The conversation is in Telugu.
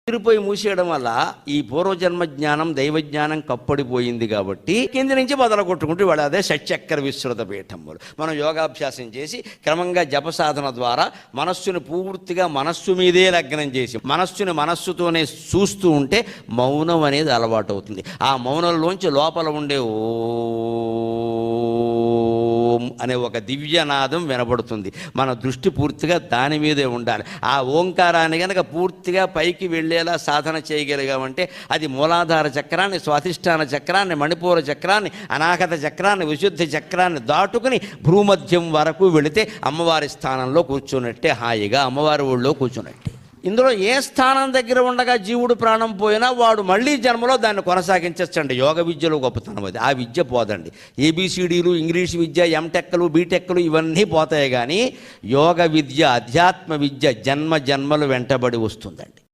తిరిగిపోయి మూసేయడం వల్ల ఈ పూర్వజన్మ జ్ఞానం దైవజ్ఞానం కప్పడిపోయింది కాబట్టి కింది నుంచి మొదలు కొట్టుకుంటూ వాడు అదే షట్చక్ర విస్తృత పీఠములు. మనం యోగాభ్యాసం చేసి క్రమంగా జప సాధన ద్వారా మనస్సుని పూర్తిగా మనస్సు మీదే లగ్నం చేసి మనస్సుతోనే చూస్తూ ఉంటే మౌనం అనేది అలవాటు అవుతుంది. ఆ మౌనంలోంచి లోపల ఉండే ఓం అనే ఒక దివ్యనాదం వినబడుతుంది. మన దృష్టి పూర్తిగా దాని మీదే ఉండాలి. ఆ ఓంకారాన్ని కనుక పూర్తిగా పైకి వెళ్ళేలా సాధన చేయగలిగామంటే అది మూలాధార చక్రాన్ని, స్వాధిష్టాన చక్రాన్ని, మణిపూర చక్రాన్ని, అనాహత చక్రాన్ని, విశుద్ధి చక్రాన్ని దాటుకుని భూమధ్యం వరకు వెళితే అమ్మవారి స్థానంలో కూర్చున్నట్టే, హాయిగా అమ్మవారి ఊళ్ళో కూర్చున్నట్టే. ఇందులో ఏ స్థానం దగ్గర ఉండగా జీవుడు ప్రాణం పోయినా వాడు మళ్ళీ జన్మలో దాన్ని కొనసాగించచ్చండి. యోగ విద్యలో గొప్పతనం అది. ఆ విద్య పోదండి. ఏబిసిడీలు, ఇంగ్లీష్ విద్య, ఎంటెక్లు, బీటెక్లు ఇవన్నీ పోతాయి. కానీ యోగ విద్య, అధ్యాత్మ విద్య జన్మ జన్మలు వెంటబడి వస్తుందండి.